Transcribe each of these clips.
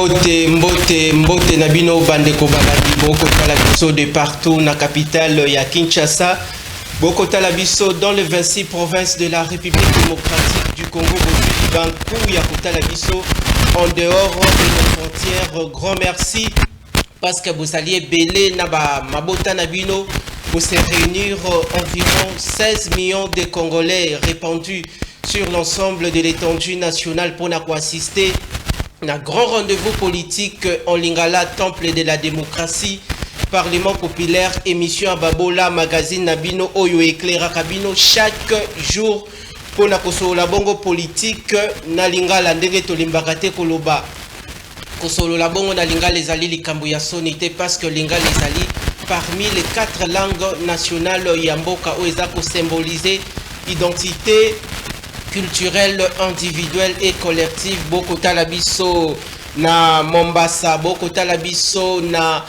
Mbote Nabino Bandeko Baladi Boko Talabiso de partout na capitale ya Kinshasa. Boko Talabiso dans les 26 provinces de la République démocratique du Congo. Bankou ya Talabiso en dehors de nos frontières. Grand merci parce que vous alliez belé naba mabota Nabino pour se réunir environ 16 millions de Congolais répandus sur l'ensemble de l'étendue nationale pour assister à un grand rendez-vous politique en Lingala, temple de la démocratie, Parlement populaire, émission à Babola, magazine Nabino, Oyo éclaira Kabino, chaque jour pour la bongo politique, na Lingala, ndenge tolimbakate koloba. Kosolo la bongo na Lingala les alliés likambuya sonité parce que Lingala les alliés parmi les 4 langues nationales Yamboka Oezako symboliser identité culturelle, individuelle et collective. Boko Talabiso na Mombasa, Boko Talabiso na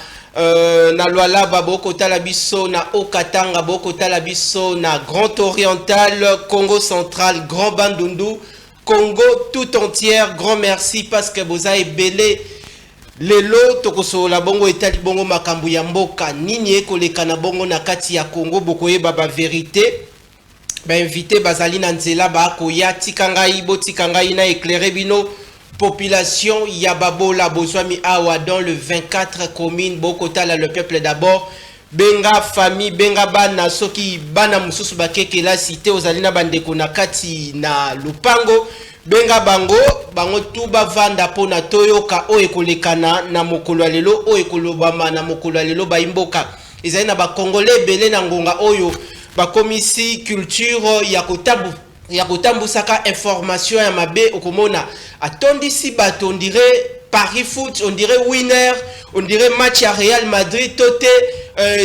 Lualaba, Boko Talabiso na Okatanga, Boko Talabiso na Grand Oriental, Congo Central, Grand Bandundu, Congo tout entière. Grand merci parce que vous avez belé lelo tokoso la bongo etali bongo makambu ya mboka nini ekoleka na bongo na kati ya Congo bokoye baba vérité. Invité Bazali Nanzela Bakoya Tikangai Botikangai na éclairé bino population Yababola Bozwami Awa dans le 24 communes Bokotala le peuple d'abord Benga famille Benga bana soki bana mususu bakeke la cité ozalina bandeko na kati na lupango Benga bango tuba vanda pona toyoka o ekolekana na mokolo lelo o ekolobama na mokolo lelo baimboka ezalina ba congolais belé na ngonga oyo bakomisi culture ya kotambusaka information ya mabe okomona atondisi bato on dirait Paris foot, on dirait winner, on dirait match à Real Madrid toté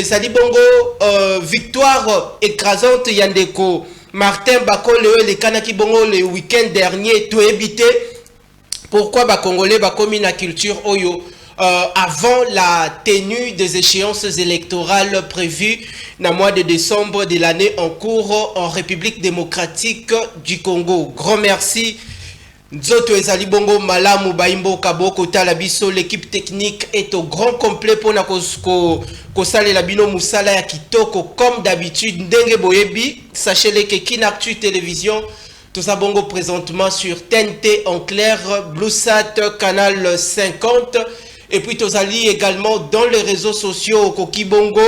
Zali bongo victoire écrasante yandeko Martin Bakole le kanaki bongo le week-end dernier to évité pourquoi ba congolais bakomi na culture oyo avant la tenue des échéances électorales prévues dans le mois de décembre de l'année en cours en République démocratique du Congo. Grand merci. Nzoto ezali bongo malamu baimbo kaboko talabiso, l'équipe technique est au grand complet pour na kosale la bino musala ya kitoko comme d'habitude ndenge boyebi. Sachez-le que Kinactu Télévision tout ça bongo présentement sur TNT en clair, Bluesat canal 50. Et puis Tozali également dans les réseaux sociaux Kokibongo.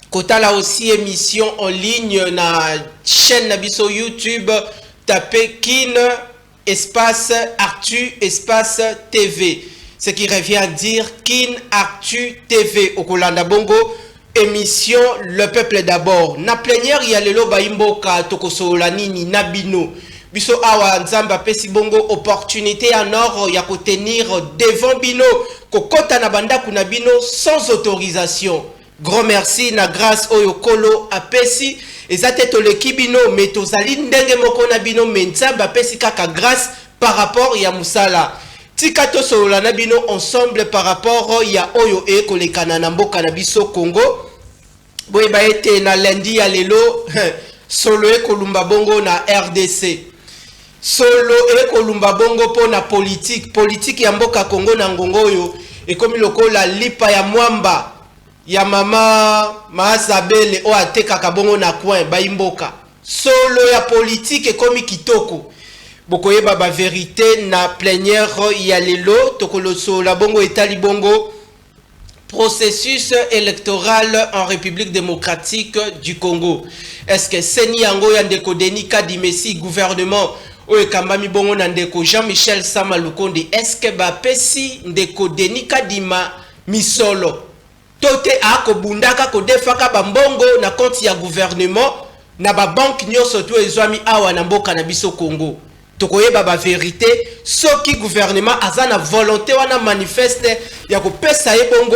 Kotala aussi émission en ligne na chaîne Nabiso YouTube. Tapez Kin espace Actu espace TV. Ce qui revient à dire Kin Actu TV. Okolanda Bongo. Émission Le Peuple d'abord. Na plénière ya lelo baimboka tokosola nini nabino. Biso awa nzamba pesi bongo opportunité en or ya ko tenir devant bino kokota na banda kuna bino sans autorisation. Grand merci na grâce oyo kolo apesi ezate toleki bino metozali ndenge moko na bino nzamba pesi kaka grâce par rapport ya musala. Tika to solola na bino ensemble par rapport ya oyo kolekana na mboka na biso Congo. Boye ba ete na lundi ya lelo solo kolumba bongo na RDC. Solo kolumba bongo po na politique ya mboka Congo na ngongo yo ekomi lokola lipa ya mwamba ya mama Maazabele o ateka kabongo na coin baimboka. Solo ya politique ekomi kitoko. Bokoyeba ba vérité na plénière ya lelo tokoloso la bongo etali bongo processus électoral en République démocratique du Congo. Est-ce que Seni Yango Yandeko Deni Kadimesi gouvernement Oye Kambami Bongo Nandeko Jean-Michel Samalukonde, est-ce que Bapesi Ndeko Deni Kadima Misolo Tote Ako Bundaka Kodefaka Bambongo na konti ya gouvernement na ba banque nyonso to ezwami awa na mboka na biso Congo. Tokoyeba ba vérité soki gouvernement azana volonté wana manifeste ya kopesa ebongo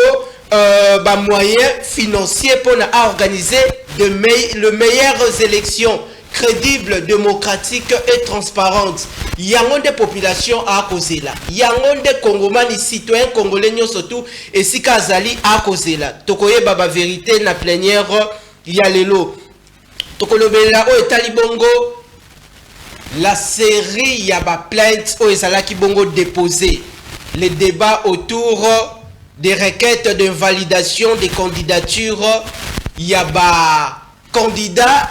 ba moyens financiers pour organiser les meilleures élections crédibles, démocratiques et transparentes. Yango de population a causé là. Yango de Congomani citoyens congolais surtout et si Kazali a causé là. Tokoyeba ba vérité na plénière ya lelo. Tokolobela o etalibongo la série yaba plainte o ezalaki bongo déposé les débats autour des requêtes de validation des candidatures. Il y a candidat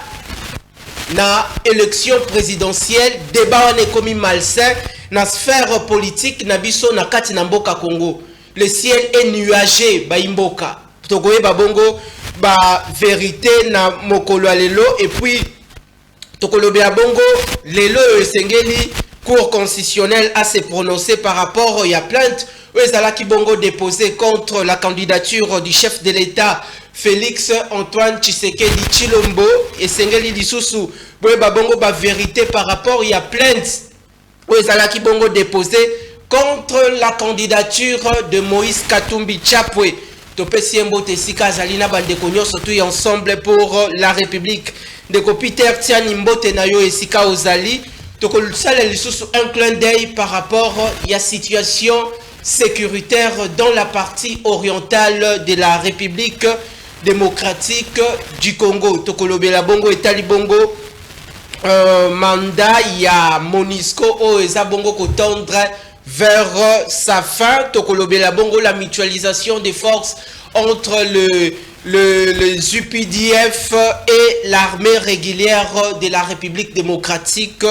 na élection présidentielle, débat on est comme malsain na sphère politique na biso na kati na mboka Congo. Le ciel est nuagé ba imboka. Togoye ba bongo ba vérité na mokolo lelo et puis tokolobe ya bongo lelo esengeli cour constitutionnelle a se prononcé par rapport à plainte qui bongo déposé contre la candidature du chef de l'État Félix Antoine Tshisekedi Tshilombo et Sengeli Lisusu bongo ba vérité par rapport à plainte qui bongo déposé contre la candidature de Moïse Katumbi Tchapwe. Topesi mbote sika zalina bandeko nyonso tu ensemble pour la République. Ndeko Peter Tiani mbote na yo esika ozali. Tokolusala lisusu un clin d'œil par rapport à la situation sécuritaire dans la partie orientale de la République démocratique du Congo. Tokolobela bongo etali bongo mandat ya Monisco o eza bongo kotendre vers sa fin. Tokolobela bongo la mutualisation des forces entre les UPDF et l'armée régulière de la République démocratique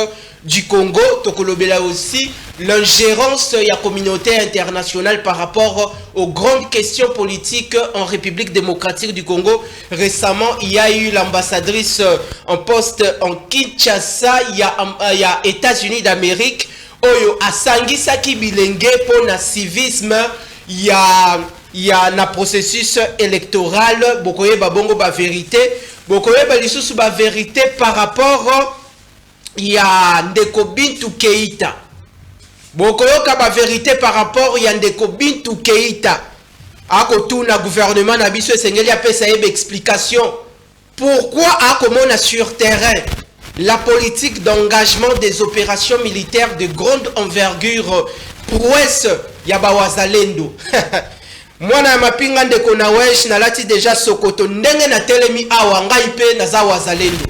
du Congo. Tokolobela aussi l'ingérence de la communauté internationale par rapport aux grandes questions politiques en République démocratique du Congo. Récemment, il y a eu l'ambassadrice en poste en Kinshasa, il y a États-Unis d'Amérique, oyo asangisaki bilenge pour na civisme, il y a un processus électoral, bokoye babongo ba vérité, bokoye ba lisusu ba vérité par rapport il y a Ndeko Bintou Keïta. Bokoyoka ba vérité par rapport il y a Ndeko Bintou Keïta. Akotuna gouvernement na biso esengeli apesa yebe explication. Pourquoi akomona sur terrain la politique d'engagement des opérations militaires de grande envergure prouesse ya ba wazalendo. Mwana ya mapinga ndeko na wesh na lati déjà Sokoto ndenge na telemi awa ngai pe na za wazalendo.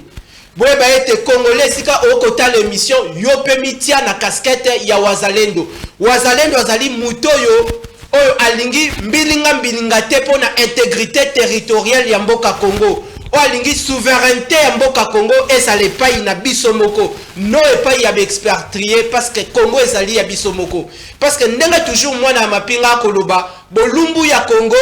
Boye ba ete Congolais sika okota l'émission yope mitia na casquette ya wazalendo. Wazalendo azali mutoyo oyo alingi mbilinga te pona intégrité territoriale ya mboka Congo. O alingi souveraineté ya mboka Congo ezale pai na biso moko. No epai ya expatrié parce que Congo ezali ya biso moko. Parce que ndenga toujours mwana ya mapinga koloba bolumbu ya Congo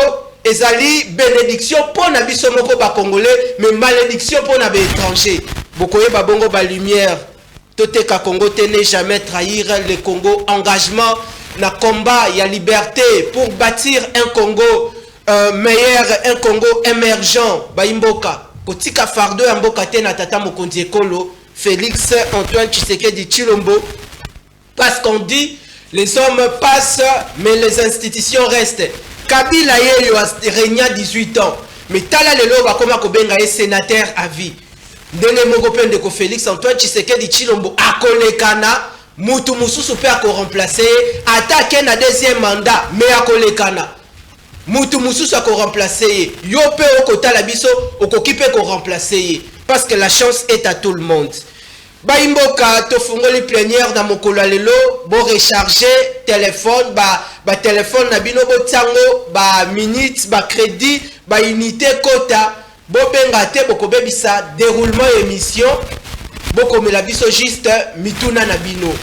ezali bénédiction pour na biso moko ba Congolais mais malédiction pour na ba étranger. Bokoye ba bongo ba lumière. Toteka Congo te ne jamais trahir le Congo. Engagement na combat ya liberté pour bâtir un Congo meilleur, un Congo émergent. Ba imboka. Kotika fardo ya mboka te na tata mokonzi ekolo Félix Antoine Tshisekedi Tshilombo. Parce qu'on dit les hommes passent mais les institutions restent. Kabila yeyo régna 18 ans. Mais tala lelo bakoma kobenga ye sénateur à vie. Ndenge moko pende ko Félix Antoine Tshisekedi Tshilombo akolekana mutu mususu pe ako remplacer attaquer na deuxième mandat mais akolekana mutu mususu ako remplacer yo pe okotala biso okoki pe ko remplacer parce que la chance est à tout le monde. Ba imboka to fungoli plénière na mokolo lelo bo recharger téléphone ba téléphone na bino bo tsango ba minutes ba crédit ba unité quota bo benga te boko bebisa déroulement émission boko mela biso juste mituna na bino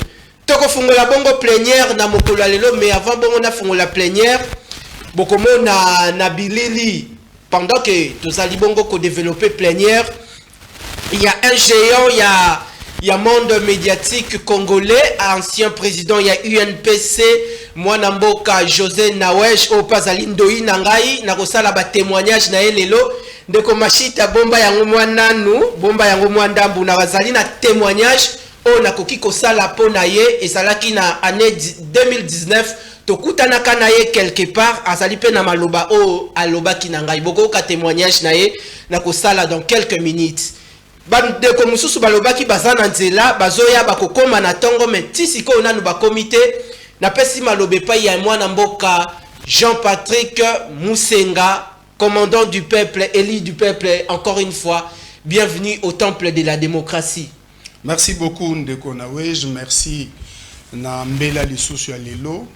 toko fungola bongo plénière na mokolo lelo mais avant bongo na fungola plénière boko mona na bilili pendant que tozali bongo ko développer plénière il y a un géant il y a monde médiatique congolais, ancien président, il y a UNPC, Mwana Mboka, José Nawesh, Opazali Ndoi Nangai, Nakosala ba témoignage na elelo, ndeko mashita bomba yango mwana nu, bomba yango mwanda mbu na bazali na témoignage, o nakoki kosala pona ye, ezalaki na année 2019, tokutana kana ye quelque part, azali pe na maloba o aloba ki nangai, boko ka témoignage na ye, nakosala dans quelques minutes. Bandeko mususu balobaki bazana nzela bazoya bakokoma na tongo mais tisiko nanu bakomite na pesi malobe pa ya mwana mboka Jean-Patrick Moussenga, commandant du peuple, élu du peuple, encore une fois bienvenue au temple de la démocratie. Merci beaucoup Ndeko Nawej, merci na mbela lisusu ya lelo.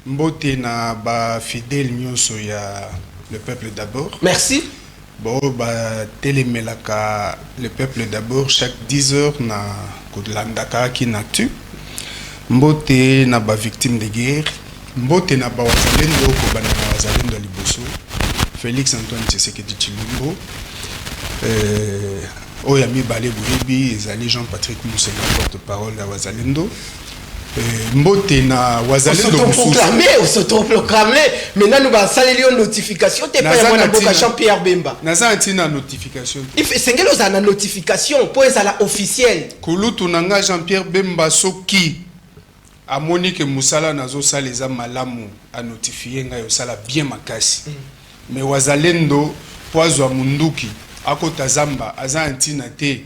Mbote na ba fidèle nyonso ya le peuple d'abord. Merci. Bon, ba télémelaka le peuple d'abord chaque 10 heures na Kodlandaka qui n'actu. Mbote na ba victime de guerre. Mbote na ba wazalendo ko bana na wazalendo liboso. Félix Antoine Tshisekedi Tshilombo. Oyami Balé Bouyebi, ezali Jean-Patrick Moussenga, porte-parole de Wazalendo. Mbote na Wazalendo. On s'autoproclamé. Maintenant, nous allons saluer une notification. Tu n'es pas un Jean-Pierre Bemba. Nous avons une notification. Il fait c'est une notification pour être officielle. Kulutu nanga Jean-Pierre Bemba soki a Monique Moussala nazo saleza malamu a notifié nga yo sala bien makasi. Mais Wazalendo poazo munduki. Akota zamba aza antina te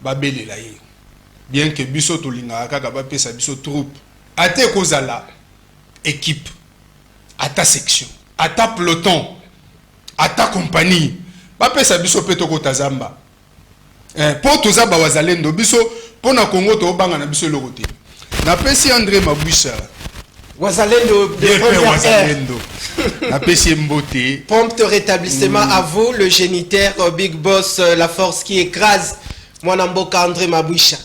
babelela ye bien que biso tolinga kaka bapesa biso troupe ate kozala équipe ata section ata peloton ata compagnie bapesa biso pe tokota zamba po toza ba wazalendo biso pona Congo to banga na biso lokote na pesi André Maboucha Wazalendo de Wazalendo. La PC Mbote. Prompt rétablissement à vous, le géniteur Big Boss, la force qui écrase. Mwanamboka André Maboucha.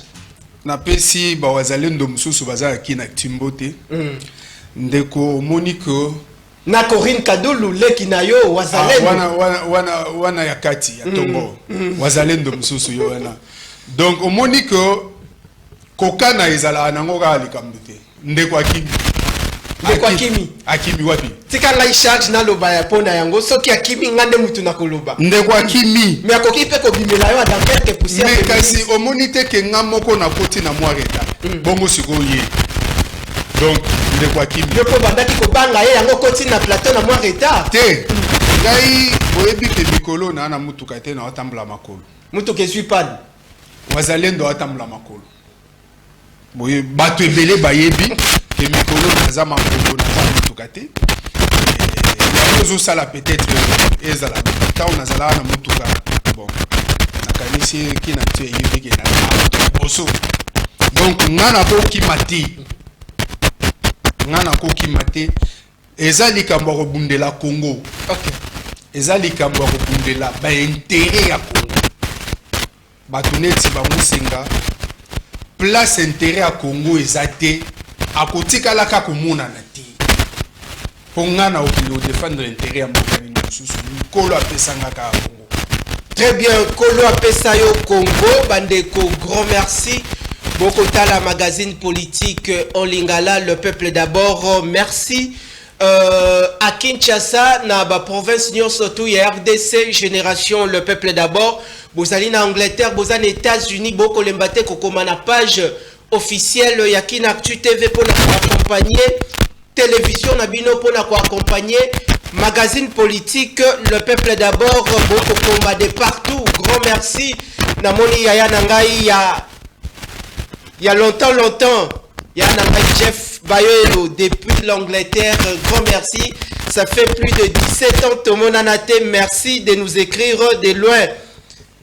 Na PC ba Wazalendo mususu baza ki na Timbote. Ndeko Monique. Na Corinne Kadoulou leki na yo Wazalendo. Wana yakati ya Tongo. Wazalendo mususu yo wana. Donc Monique kokana ezala nangoka likambote. Ndeko akimi. Ndeko Akimi. Akimi wapi? Tika la charge na loba ya ponda yango soki Akimi ngande mutu na koloba. Ndeko Akimi. Mais akoki pe ko bimela yo dans quelque poussière. Mais kasi omonite ke ngamoko na koti na mwareta. Bongo sikoye. Donc Ndeko Akimi. Ndeko bandaki ko banga ye yango koti na plateau na mwareta. Te. Ngai boyebi ke bikolo na na mutu kate na otambla makolo. Mutu ke suis pas. Wazalendo otambla makolo. Boye bato ebele bayebi que mikolo naza makolo na mutu kate. Nous ça la peut-être ezala tant nazala na mutuka bon nakanisi ki na tie yebi ke na boso donc ngana ko ki mate ezali kamba ko bundela Congo. OK, ezali kamba ko bundela ba intérêt ya Congo batuneti ba musinga place intérêt ya Congo ezate akotika la ka komona na ti pongana au défendre l'intérêt à Mokani Moussous Kolo apesanga ka Congo. Très bien, Kolo apesa yo Congo bandeko, grand merci. Bokota la magazine politique en lingala, le peuple d'abord, merci. À Kinshasa na ba province nyon surtout ya RDC génération le peuple d'abord. Bozali na Angleterre, bozali na États-Unis, boko lembate kokoma na page officielle ya Kinactu TV pour accompagner télévision Nabino pour accompagner magazine politique le peuple d'abord beaucoup combat de partout. Grand merci namoni yaya nangai ya longtemps yaya nangai Jeff Bayoelo depuis l'Angleterre. Grand merci, ça fait plus de 17 ans tout le monde en a été. Merci de nous écrire de loin.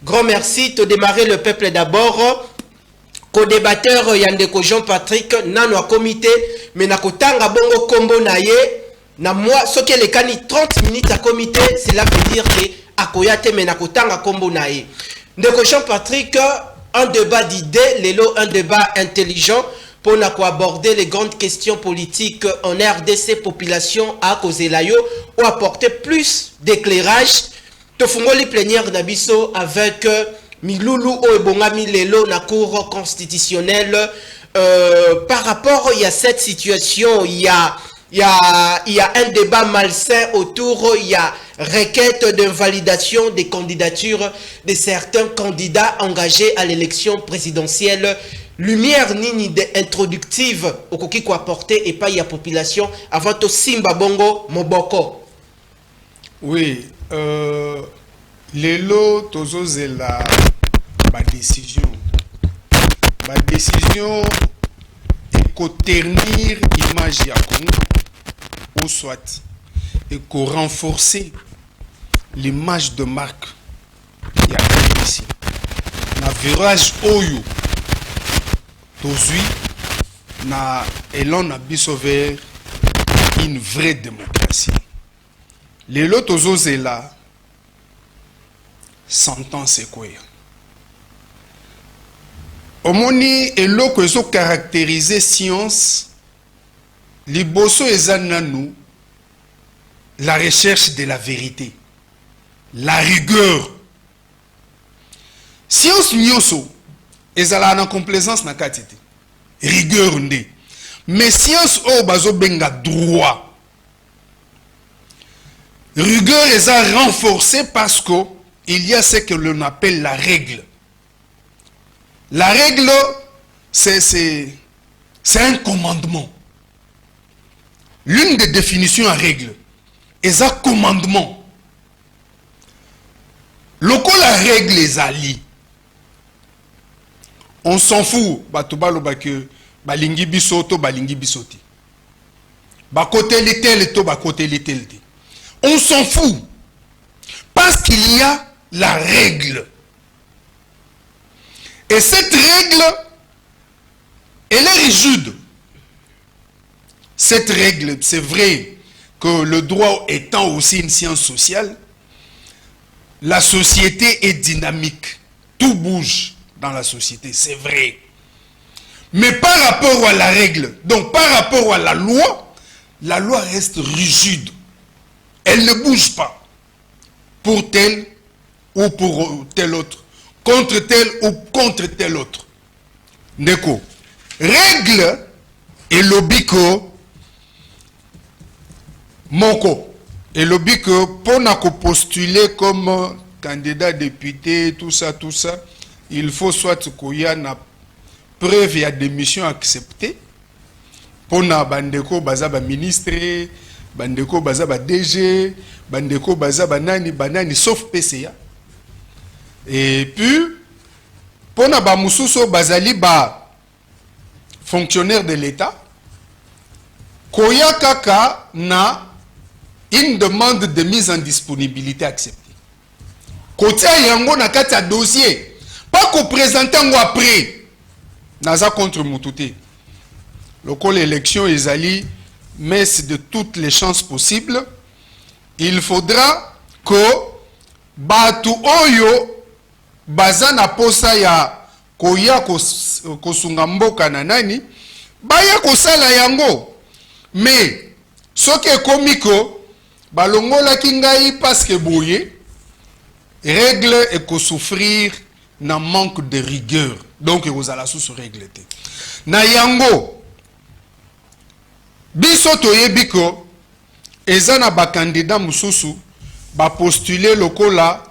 Grand merci de démarrer le peuple d'abord. Co-débatteur Yandeko Jean-Patrick nano a comité mais na kotanga bongo kombo na ye na moi ce qui les cani 30 minutes à comité, cela veut dire que akoyate mais na kotanga kombo na ye. Ndeko Jean-Patrick, un débat d'idées, lelo un débat intelligent pour aborder les grandes questions politiques en RDC population à causer la yo ou apporter plus d'éclairage. Tofungoli plénière nabiso avec Miloulou Oebongami Lelo na cour constitutionnelle par rapport à cette situation, il y a un débat malsain autour, il y a requête d'invalidation des candidatures de certains candidats engagés à l'élection présidentielle. Lumière nini de introductive au koki ko apporter et pas y a population avant to Simba Bongo Moboko. Oui, lelo tozozela ba décision et ko ternir image ya Congo ou soit et ko renforcer l'image de marque ya ici na virage oyo tozui na elon na biso vers une vraie démocratie. Les lotos est là, sentence est quoi? Omoni eloko ezo caractériser science, liboso ezananu, la recherche de la vérité, la rigueur. Science nyonso ezala na complaisance na katite, rigueur nde. Mais science o bazo benga droit. Rigueur est renforcée parce qu'il y a ce que l'on appelle la règle. La règle, c'est un commandement. L'une des définitions à règle est un commandement. Lorsque la règle est ali, on s'en fout. Balingi bisoto, balingi bisoti. Bakote litel to, bakote litel te. On s'en fout. Parce qu'il y a la règle. Et cette règle, elle est rigide. Cette règle, c'est vrai que le droit étant aussi une science sociale, la société est dynamique. Tout bouge dans la société, c'est vrai. Mais par rapport à la règle, donc par rapport à la loi reste rigide. Elle ne bouge pas pour tel ou pour tel autre, contre tel ou contre tel autre. Ndeko, règle et l'obiko moko. Et l'obiko pour postuler comme candidat député, tout ça, il faut soit qu'il y a une preuve et démission acceptée. Pour na bandeko bazaba ministre, bandeko bazaba DG, bandeko bazaba banani sauf PCA. Et puis pour na ba mususo bazali ba fonctionnaire de l'État, koya kaka na une demande de mise en disponibilité acceptée. Côté yango na kati ya dossier, pas qu'on présente ngo après. Naza contre Moutouté. Le col élection est ali, mais c'est de toutes les chances possibles. Il faudra que Batu Oyo Bazana posa ya koya kosungamboka na nani baya kosala yango. Mais ce qui est comique, balongola kingai parce que boye règle et ko souffrir na manque de rigueur. Donc vous allez sous règle. Na yango biso toyebiko ezana ba candidat mususu ba postuler lokola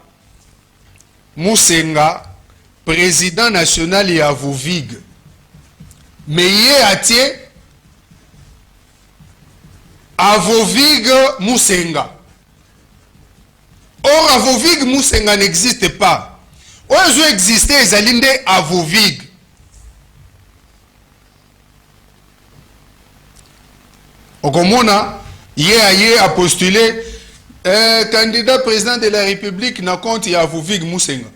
Musenga président national ya Vovig. Mais yé atie à Vovig Musenga. Or à Vovig Musenga n'existe pas. Ozo existait ezalinde à Vovig. Okomona yé a postulé candidat président de la République na compte ya Vovig Musenga.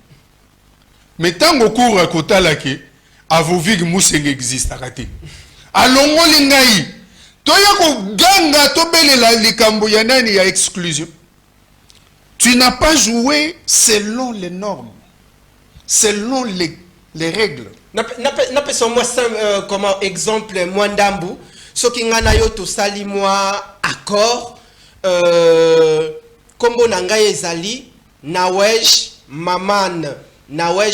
Mais tant au cours à kota lake à Vovig Musenga existe akate. Alongo lingai toya ko ganga to belela likambo ya nani ya exclusion. Tu n'as pas joué selon les normes, selon les règles. N'appelons-moi ça comme exemple Mwandambu. Ce qui ngana yo to sali moi accord kombo nanga ezali Nawej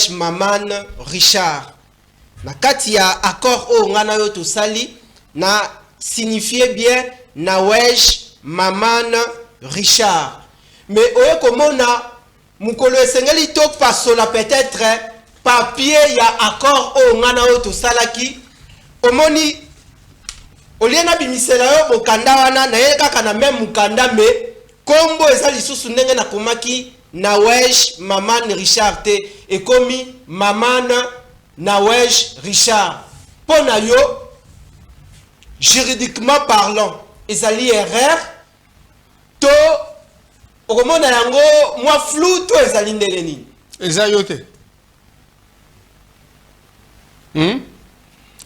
Maman Richard. Na kati ya accord o ngana yo to sali na signifie bien Nawej Maman Richard. Mais oye komona mukolo esengeli tok pasola peut-être papier ya accord o ngana yo to salaki omoni oliena bimisela yo mokanda wana na ye kaka na même mukanda me kombo eza lisusu ndenge na komaki Nawej Maman Richard te ekomi Maman Nawej Richard pona yo juridiquement parlant ezali erreur to okomona yango moi flou to ezali ndenge nini ezayote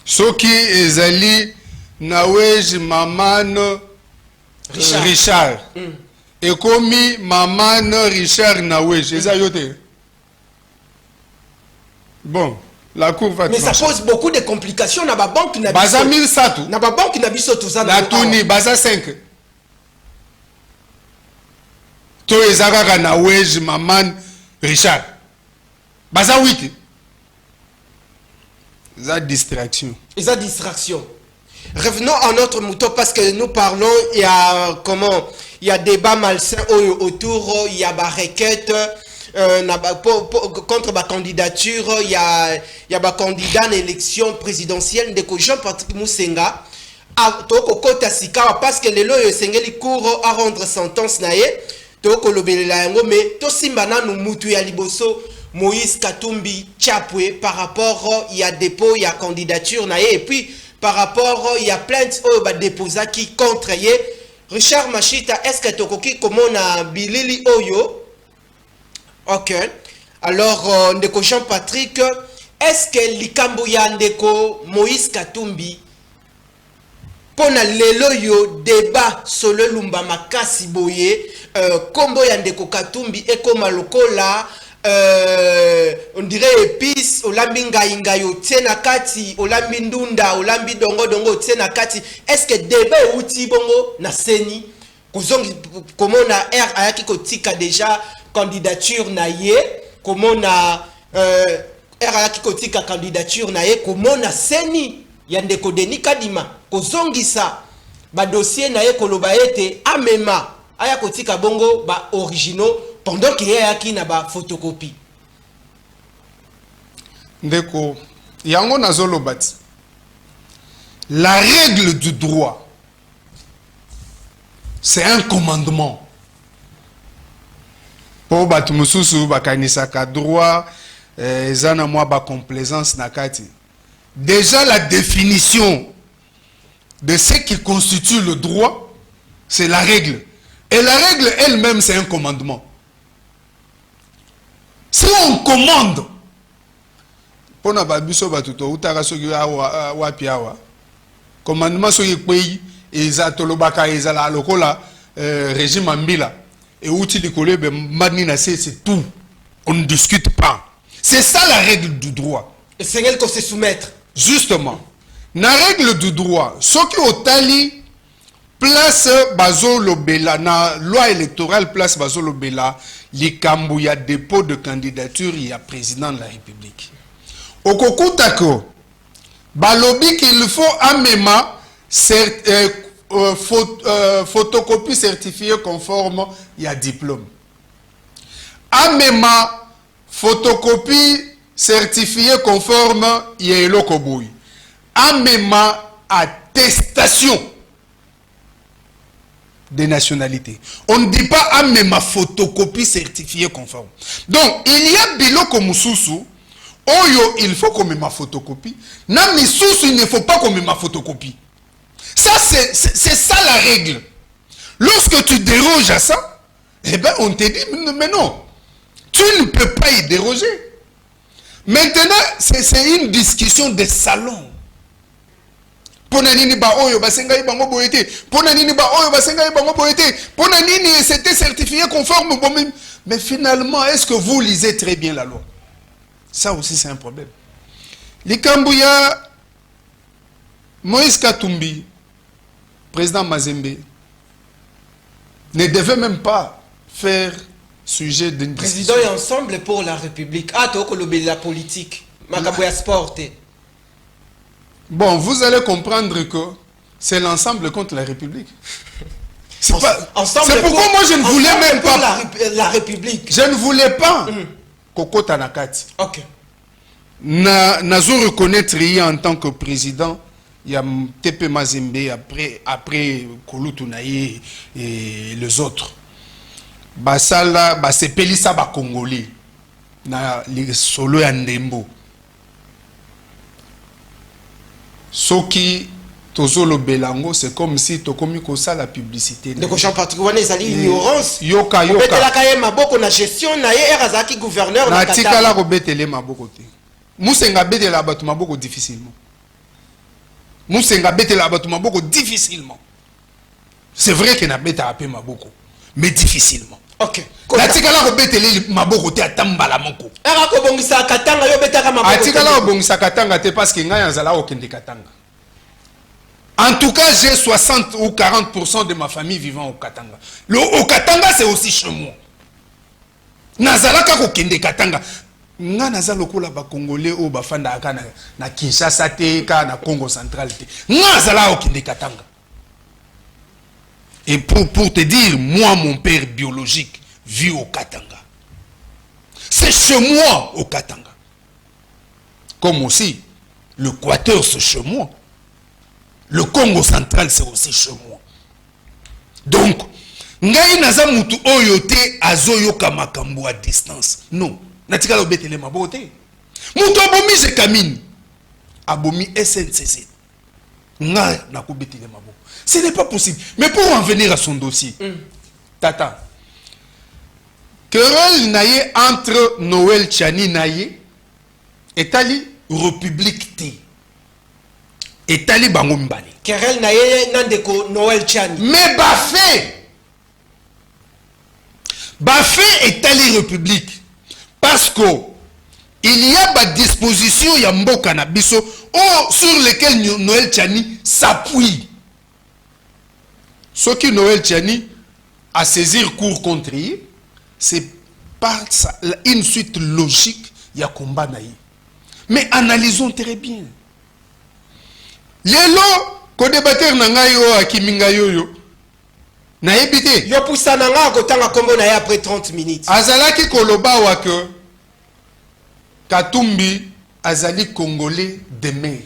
soki ezali Nawej Maman Richard. Et comme maman Richard Nawesh, c'est ça yote. Bon, la cour va. Mais ça pose beaucoup de complications dans la banque. Baza 1000 satu. Dans la banque n'a biso tout ça. La tourni baza 5. To ezaka Nawesh maman Richard. Baza 8. Ça distraction. Ça distraction. Revenons à notre mouton parce que nous parlons, il y a comment, il y a débat malsain autour, il y a ma requête contre ma candidature, il y a ma candidat à l'élection présidentielle de Jean-Patrick Moussenga à Tokota Sikawa parce que les lois sengeli court à rendre sentence nae Toko lobelela yango mais to simbana nous mutu ya liboso Moïse Katumbi Chapwe par rapport il y a dépôt il y a candidature nae et puis par rapport, il y a plainte au déposa qui contre ye. Richard Machita, est-ce que tu comment on a Bilili Oyo? Ok. Alors, Ndeko Jean-Patrick, est-ce que Likambuya Ndeko Moïse Katumbi pona lelo yo débat sur le lumba makasi boye kombo ya Ndeko Katumbi ekoma lokola on dirait épice olambi ngainga yo tiena kati olambi ndunda olambi dongo tiena kati est-ce que débat outi bongo na seni kozongi comment na R ayaki kotika déjà candidature na ye comment na R ayaki kotika candidature na ye comment na seni ya Ndeko Denis Kadima kozongi sa ba dossier na ye koloba ete amema aya kotika bongo ba originaux pendant qu'il y a qui n'a pas photocopie. Ndeko, yango nazolo bati. La règle du droit, c'est un commandement. Pour batu mususu bakanisa ka droit, ezana moi ba complaisance nakati. Déjà la définition de ce qui constitue le droit, c'est la règle. Et la règle elle-même, c'est un commandement. Si on commande, pour na babiso batuto utaka soki wapi awa, commandement soki pays eza tolobaka eza la lokola régime ambila et outil de kolebe manina c'est tout. On ne discute pas. C'est ça la règle du droit. Et c'est elle qu'on se soumettre. Justement, la règle du droit, ce qui otali place bazo lobela na loi électorale place bazo lobela likambu ya dépôt de candidature il y a président de la République. Okokutako balobi qu'il faut amema photocopie certifiée conforme il y a diplôme. Amema photocopie certifiée conforme il y a elokobui. Amema attestation des nationalités. On ne dit pas ah mais ma photocopie certifiée conforme. Donc il y a biloko mususu oyo il faut qu'on mette ma photocopie. Na misusu il ne faut pas qu'on mette ma photocopie. Ça c'est ça la règle. Lorsque tu déroges à ça, eh ben on te dit mais non, tu ne peux pas y déroger. Maintenant c'est une discussion de salon. Pona nini ba oyo basenga ibango boyete, pona nini ba oyo basenga ibango boyete, pona nini c'était certifié conforme mais finalement est-ce que vous lisez très bien la loi? Ça aussi c'est un problème. Likambuya Moïse Katumbi, président Mazembe, ne devait même pas faire sujet d'une président et ensemble pour la République. Ah to kolobe la politique, makaboya sport. Bon, vous allez comprendre que c'est l'ensemble contre la République. C'est pourquoi moi je ne voulais même pas la République. Je ne voulais pas Koko Tanakati. Ok. Nazo reconnaître en tant que président, il y a TP Mazembe après Kolutu Naye et les autres. Basala, c'est Pelissa ba Congolais. Na les solo ya Ndembo. Soki tozolo belango c'est comme si tokomi kosa la publicité. De Jean-Patrick wana ezali ignorance. Yoka. Betela kaye maboko na gestion na ye erazaki gouverneur na Qatar. Na tikala ko betele maboko te. Musenga betela batu maboko difficilement. Musenga betela batu maboko difficilement. C'est vrai que na beta apé maboko, mais difficilement. Ok. Natikala ko beteli maboko te atambala moko. Ara ko bongisa katanga yo betaka maboko. Atikala ko bongisa katanga te parce que ngai azala okende katanga. En tout cas, j'ai 60 ou 40% de ma famille vivant au Katanga. Au Katanga, c'est aussi chez moi. Nazalaka ko kende katanga. Nga nazalo ko la ba Congolais au bafanda aka na Kinshasa te ka na Congo central te. Nga nazala ko kende katanga. Et pour te dire, moi, mon père biologique vit au Katanga. C'est chez moi au Katanga. Comme aussi, l'Équateur, c'est chez moi. Le Congo central, c'est aussi chez moi. Donc, ngai naza mutu oyote azoyoka makambo à distance. Non. Natika lo betele mabote. Mutu abomi je kamine. Abomi SNCC. Nga nako betele mabo. Ce n'est pas possible. Mais pour en venir à son dossier, Tata, querelle naye entre Noël Tchani naye et Ali République T. Et Ali Bango Mbali. Querelle naye nandeko Noël Tchani. Mais Bafé est Ali République. Parce que il y a des dispositions Yambo Kanabiso sur lesquelles Noël Tchani s'appuie. Ce que Noël Tchani a saisir cours contre lui, c'est pas une suite logique il y a combat naï. Mais analysons très bien. Lelo ko débatteur nanga yo akiminga yo na ebité yo poussa nanga ko tanga kombo na ya après 30 minutes. Azalaki koloba wa que Katumbi azali congolais de mer.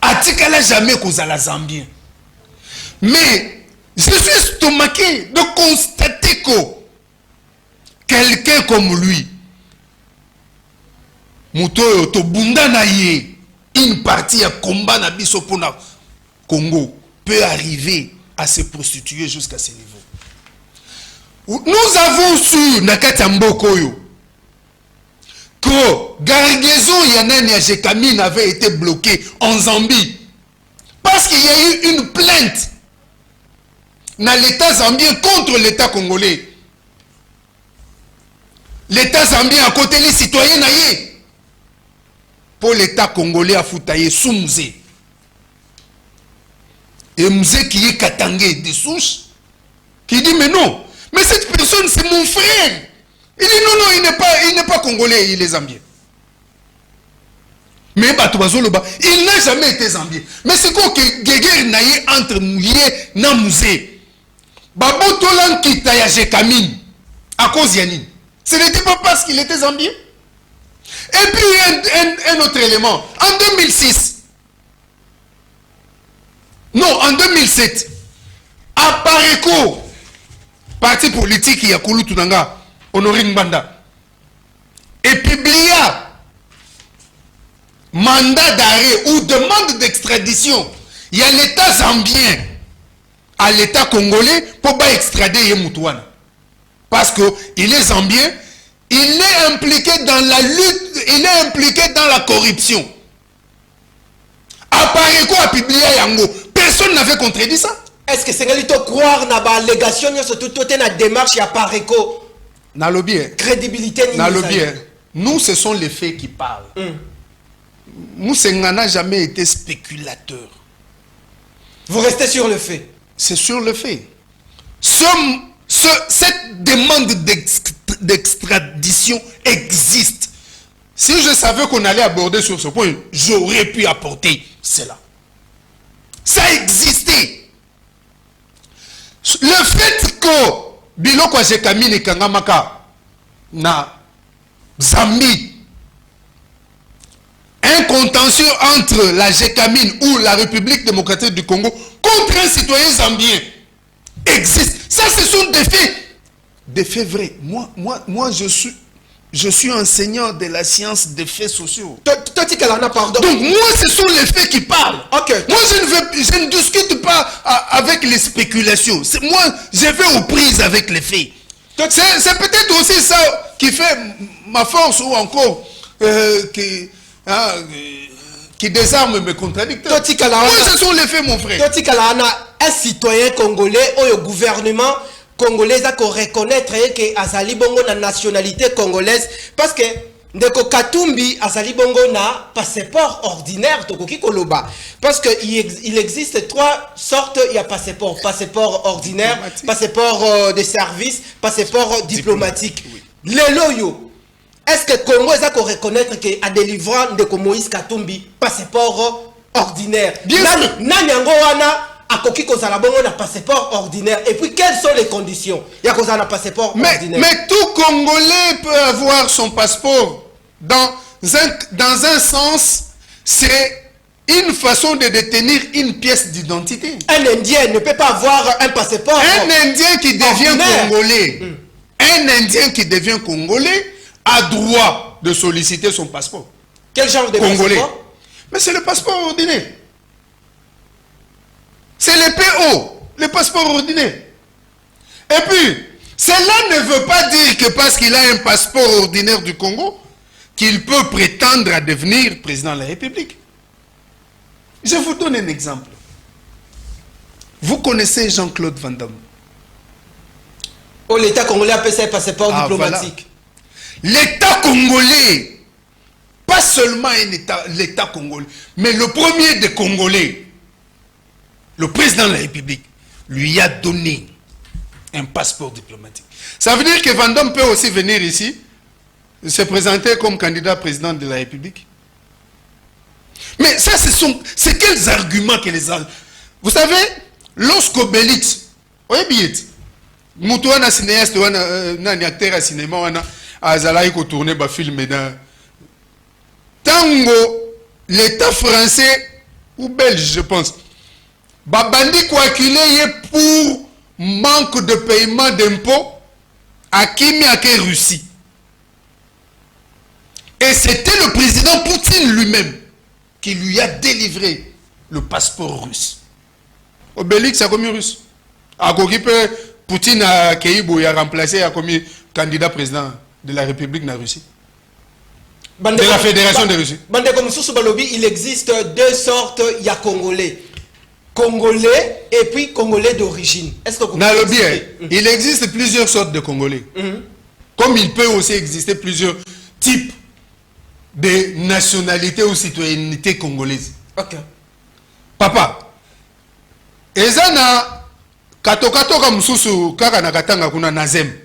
Atikala jamais kozala zambien. Mais je suis estomaqué de constater que quelqu'un comme lui, Muto Tobunda Naye, une partie à combat na biso pona Congo, peut arriver à se prostituer jusqu'à ce niveau. Nous avons su Nakati Mbokoyo que gargaison Yanani Ajekamine avait été bloqué en Zambie parce qu'il y a eu une plainte dans l'État zambien contre l'État congolais. L'État zambien a côté les citoyens naïe. Pour l'État congolais à foutailler sous Mzé. Et Mzé qui est katangé des souches, qui dit mais non, mais cette personne c'est mon frère. Il dit non, il n'est pas congolais, il est zambien. Mais Batouazoloba, il n'a jamais été zambien. Mais c'est quoi que Guéguer naïe entre Mouillé et Mzé? Babo Tolan Kitaya Jekamine à cause Yanine. Ce n'était pas parce qu'il était zambien. Et puis un autre élément. En 2006, non, en 2007, à Pareko, parti politique Yakulu Tunanga, Honorine Banda, et publia mandat d'arrêt ou demande d'extradition. Il y a l'État zambien à l'État congolais pour pas extrader Yemoutouana. Parce qu'il est zambien, il est impliqué dans la lutte, il est impliqué dans la corruption. À Pareko a publié Yango. Personne n'avait contredit ça. Est-ce que c'est que croire dans la allégation, surtout toute la démarche à Pareko? Crédibilité. Nous, ce sont les faits qui parlent. Nous, on n'a jamais été spéculateurs. Vous restez sur le fait? C'est sur le fait. Cette demande d'extradition existe. Si je savais qu'on allait aborder sur ce point, j'aurais pu apporter cela. Ça existait. Le fait que Biloko Jekamine et Kangamaka na Zambie, un contentieux entre la Jekamine ou la République démocratique du Congo contre un citoyen zambien existe. Ça, ce sont des faits. Des faits vrais. Moi je suis enseignant de la science des faits sociaux. Donc, moi, ce sont les faits qui parlent. Okay. Moi, je ne discute pas avec les spéculations. Moi, je vais aux prises avec les faits. C'est peut-être aussi ça qui fait ma force ou encore qui désarme mes contradicteurs. Toti Moi, Kalawana. ce sont les faits, mon frère. Toti Kalawana, un citoyen congolais, au gouvernement congolais a qu'on reconnaître que Azali Bongo na nationalité congolaise parce que Ndeko Katumbi Azali Bongo na passeport ordinaire tokoki koloba parce que il existe trois sortes, il y a passeport ordinaire, passeport de service, passeport diplomatique. Oui. Les loyo, est-ce que Congo est qu'on reconnaître que a délivrant Ndeko Moïse Katumbi passeport ordinaire? Bien sûr. Nanyango wana akoki kozala bongo na passeport ordinaire. Et puis quelles sont les conditions? Il y a kozala passeport ordinaire. Mais tout Congolais peut avoir son passeport. Dans un sens, c'est une façon de détenir une pièce d'identité. Un Indien ne peut pas avoir un passeport. Un Indien qui devient ordinaire. Congolais, un Indien qui devient Congolais a droit de solliciter son passeport. Quel genre de Congolais. passeport? Mais c'est le passeport ordinaire. C'est le PO, le passeport ordinaire. Et puis, cela ne veut pas dire que parce qu'il a un passeport ordinaire du Congo, qu'il peut prétendre à devenir président de la République. Je vous donne un exemple. Vous connaissez Jean-Claude Van Damme? Oh, l'État congolais appelle ça un passeport diplomatique. Voilà. L'État congolais, pas seulement l'État congolais, mais le premier des Congolais, le président de la République, lui a donné un passeport diplomatique. Ça veut dire que Van Damme peut aussi venir ici, se présenter comme candidat président de la République. Mais ça, c'est quels arguments que les... Vous savez, lorsqu'Obélix, oui, bien, Moutouana cinéaste, un acteur à cinéma, Azalaï ko tourné ba film dans Tango, l'État français ou belge, je pense. Babandi coaculé pour manque de paiement d'impôts à Kimi à Russie. Et c'était le président Poutine lui-même qui lui a délivré le passeport russe. Obélix a commis russe. A Poutine a remplacé, a commis candidat président de la République de Russie. De la Fédération de Russie. Il existe deux sortes, il y a Congolais. Congolais et puis Congolais d'origine. Est-ce que vous pouvez il existe plusieurs sortes de Congolais. Comme il peut aussi exister plusieurs types de nationalités ou citoyenneté congolaise. Ok. Papa, ezana katoka mususu kaka na katanga kuna nazem.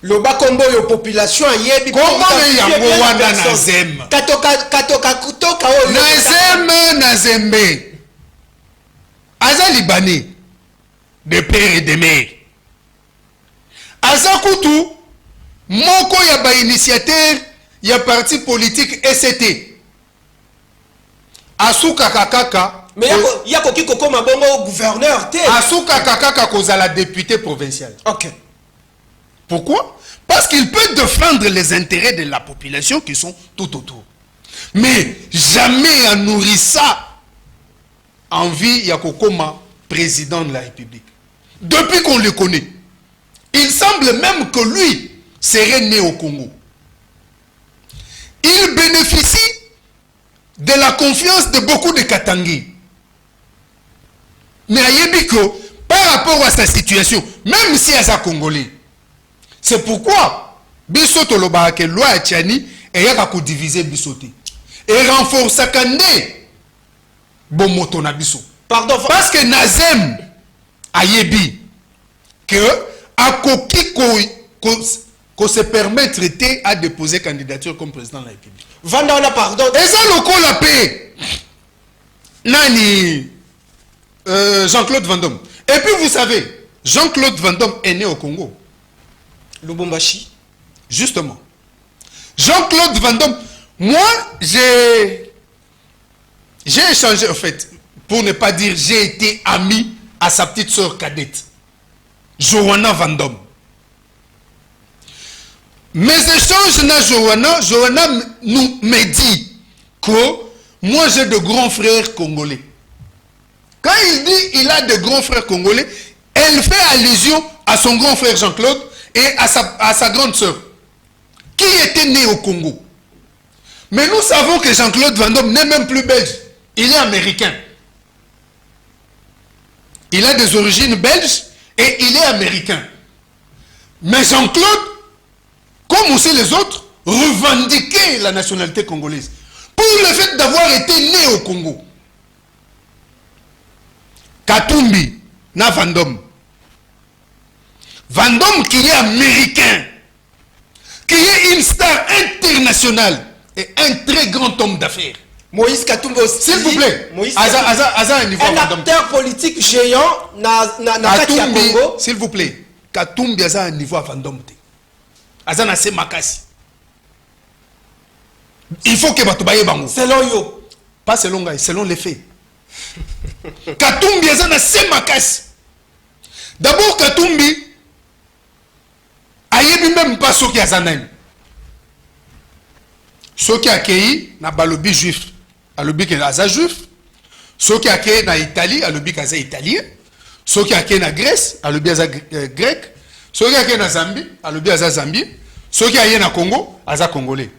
Loba kombo yo population yebi kombo yango wana nazem. Katoka kutoka o nazem nazembe. Aza libanais de père et de mère. Aza kutu moko ya ba initiateur ya parti politique ECT. Asuka kakaka mais yako kiko koma bongo gouverneur te. Asuka kakaka kozala député provincial. OK. Pourquoi? Parce qu'il peut défendre les intérêts de la population qui sont tout autour. Mais jamais en nourrissant envie Yakokoma président de la République. Depuis qu'on le connaît, il semble même que lui serait né au Congo. Il bénéficie de la confiance de beaucoup de Katangui. Mais Ayebiko, par rapport à sa situation, même si elle est congolais, c'est pourquoi Bisoto Loba que loi Tchani et Yaka diviser Bisote et renforcer Kandé Bomoto na biso. Pardon, parce que Nazem Ayebi que Akoki qu'on se permet de traiter à déposer candidature comme président de la République. Vandana pardon. Et ça le coup la paix. Nani Jean-Claude Van Damme. Et puis vous savez, Jean-Claude Van Damme est né au Congo. Lubumbashi. Justement. Jean-Claude Van Damme, moi j'ai échangé en fait, pour ne pas dire j'ai été ami à sa petite soeur cadette, Johanna Van Damme. Mes échanges na Johanna me dit que moi j'ai de grands frères congolais. Quand il dit il a de grands frères congolais, elle fait allusion à son grand frère Jean-Claude et à sa grande sœur, qui était née au Congo. Mais nous savons que Jean-Claude Van Damme n'est même plus belge. Il est américain. Il a des origines belges et il est américain. Mais Jean-Claude, comme aussi les autres, revendiquait la nationalité congolaise. Pour le fait d'avoir été né au Congo. Katumbi, na Van Damme. Van Damme qui est américain, qui est une star internationale et un très grand homme d'affaires. Moïse Katumbi aussi. S'il vous plaît, Moïse un acteur politique géant na Katumbi, Congo. s'il vous plaît, Katumbi a un niveau à Van Damme. Aza na se makasi. Il faut que batubaye bango. Selon yo. Pas selon Gaï, selon les faits. Katumbi a na se makasi. D'abord Katumbi ayebi même pas ceux qui a zanem. Ceux qui accueilli na balobi juif, alobi que aza juif. Ceux qui accueilli na Italie, alobi que aza italien. Ceux qui accueilli na Grèce, alobi aza grec. Ceux qui accueilli na Zambie, alobi aza zambien. Ceux qui accueilli na Congo, aza congolais.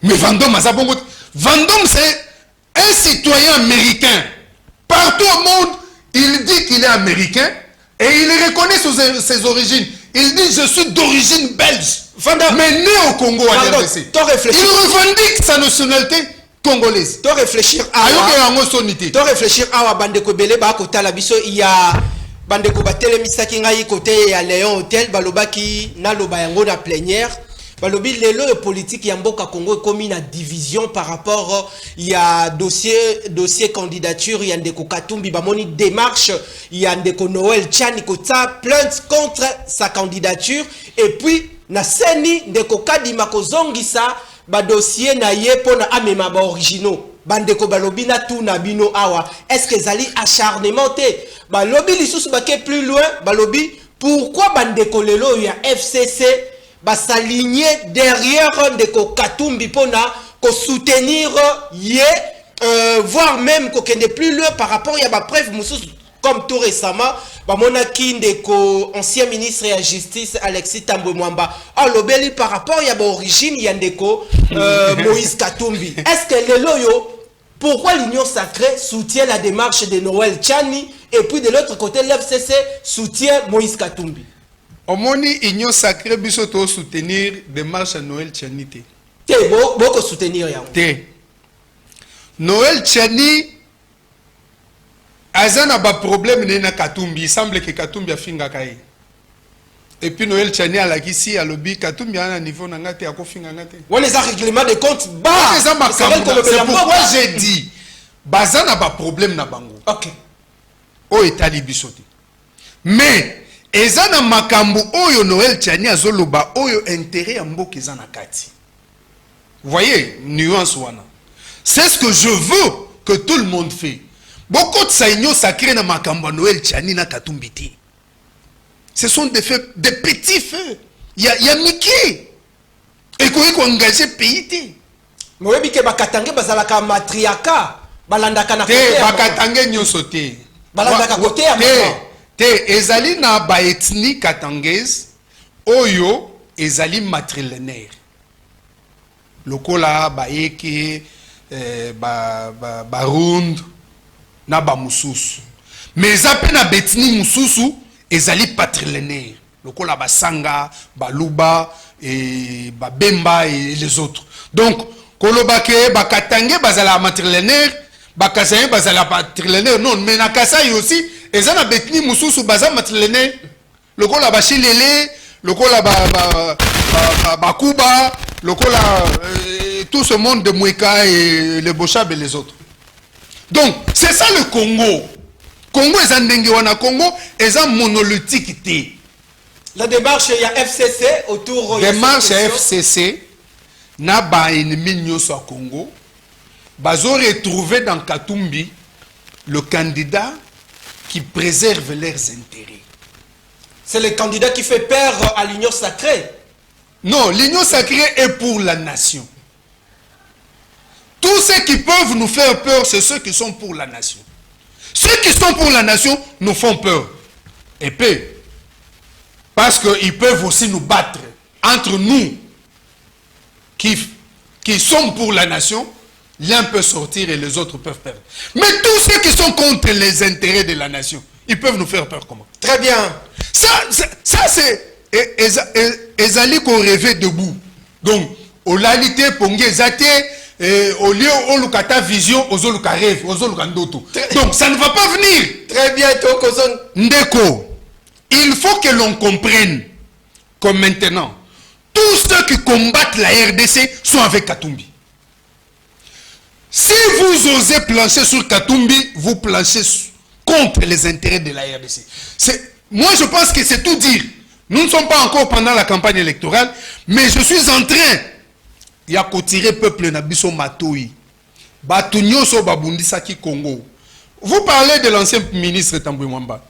Mais Van Damme aza bongo. Van Damme c'est un citoyen américain. Partout au monde, il dit qu'il est américain et il reconnaît ses origines. Il dit je suis d'origine belge. Mais né au Congo à RDC. Il revendique sa nationalité congolaise. To réfléchir à bandeko belé ba kota la biso il y a bandeko batele misaki ngai côté ya Léon Hôtel balobaki na loba yango na plénière. Balobi lelo et politique ya mboka Congo comme une division par rapport il y a dossier candidature il y a ndeko Katumbi bamoni démarche il y a ndeko Noël Tchani kota plainte contre sa candidature et puis na seni ndeko Kadima kozongisa ba dossier na ye pona amema ba originaux bandeko balobi na tout na bino awa est-ce que zali acharnement te balobi lisusu bake plus loin balobi pourquoi bandeko lelo ya FCC s'aligner derrière ndeko Katumbi pona ko soutenir ye voire même ko kende plus loin par rapport ya ba preuve mususu comme tout récemment bamonaki ndeko ancien ministre de la justice Alexis Tambwe Mwamba alobeli par rapport ya ba origine ya ndeko Moïse Katumbi. Est-ce que le loyo pourquoi l'Union sacrée soutient la démarche de Noël Tchani et puis de l'autre côté l'FCC soutient Moïse Katumbi? Omoni Union sacrée biso to soutenir démarche à Noël Tchani te. Te boko soutenir ya. Te. Noël Tchani azana ba problème na Katumbi, il semble que Katumbi a finga kai. Et puis Noël Tchani a la kisi a lobby Katumbi a un niveau na ngate a ko finga ngate. On les a règlement de compte bas. C'est pourquoi j'ai dit bazana ba problème na bango. OK. O etali biso te. Mais ezana makambo oyo Noël Tchani azoloba oyo intérêt ya mboka ezana kati. Vous voyez nuance wana. C'est ce que je veux que tout le monde fait. Beaucoup de saignos sacrés na makambo Noël Tchani na Katumbi te. Ce sont des faits, des petits feux. Il y a Mickey. Et qu'on engagé pays te. Moi bi ke bakatange bazalaka matriarcat balandaka na côté. Bakatange nyoso te. Balandaka côté ya te ezali na ba ethnie katangese oyo ezali matrilinéaire lokola ba eke ba rund na ba mususu mais zape na betni mususu ezali patrilinéaire lokola ba sanga ba luba et ba bemba et les autres donc kolobake ba katange bazala matrilinéaire ba kasaye bazala patrilinéaire non mais na kasaye aussi ezana betni mususu baza matrilinéaire lokola ba chilele lokola ba kuba lokola tout ce monde de Mweka et les Bochab et les autres. Donc c'est ça le Congo. Congo est un wana Congo est un monolithique té. La démarche il y a FCC autour démarche FCC na ba ennemi nyoso à Congo bazo retrouver dans Katumbi le candidat qui préserve leurs intérêts. C'est le candidat qui fait peur à l'Union sacrée. Non, l'Union sacrée est pour la nation. Tous ceux qui peuvent nous faire peur, c'est ceux qui sont pour la nation. Ceux qui sont pour la nation nous font peur. Et puis, parce qu'ils peuvent aussi nous battre entre nous. Qui qui sont pour la nation, l'un peut sortir et les autres peuvent perdre. Mais tous ceux qui sont contre les intérêts de la nation, ils peuvent nous faire peur comment? Très bien. Ça c'est ezali qu'on rêvait debout. Donc, au lalité pongi ezate au lieu au lukata vision aux luka rêve, aux luka ndoto. Donc ça ne va pas venir. Très bien, Tokozon. Ndeko, il faut que l'on comprenne que maintenant tous ceux qui combattent la RDC sont avec Katumbi. Si vous osez plancher sur Katumbi, vous planchez contre les intérêts de la RDC. Moi, je pense que c'est tout dire. Nous ne sommes pas encore pendant la campagne électorale, mais je suis en train de tirer peuple Nabiso Matoui. Batunyo so babundisaki Congo. Vous parlez de l'ancien ministre Tamboué Mwamba.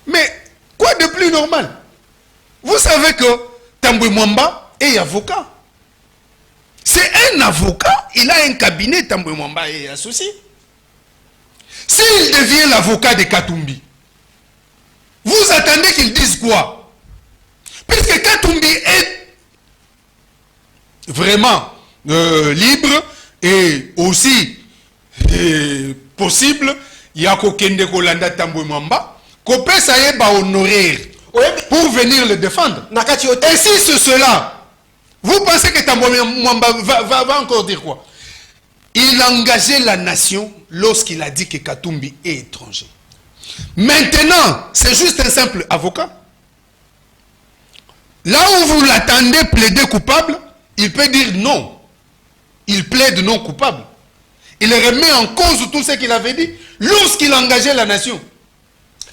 Mais quoi de plus normal? Vous savez que Tamboué Mwamba est avocat. C'est un avocat, il a un cabinet, Tamboué Mwamba est associé. S'il devient l'avocat de Katumbi, vous attendez qu'il dise quoi? Puisque Katumbi est vraiment libre et aussi possible, il y a Kokende Kolanda Tamboué Mwamba, Kopé Saïba honoraire pour venir le défendre. Et si c'est cela, vous pensez que Tamboué Mwamba va encore dire quoi? Il a engagé la nation lorsqu'il a dit que Katumbi est étranger. Maintenant, c'est juste un simple avocat. Là où vous l'attendez plaider coupable, il peut dire non. Il plaide non coupable. Il remet en cause tout ce qu'il avait dit lorsqu'il a engagé la nation.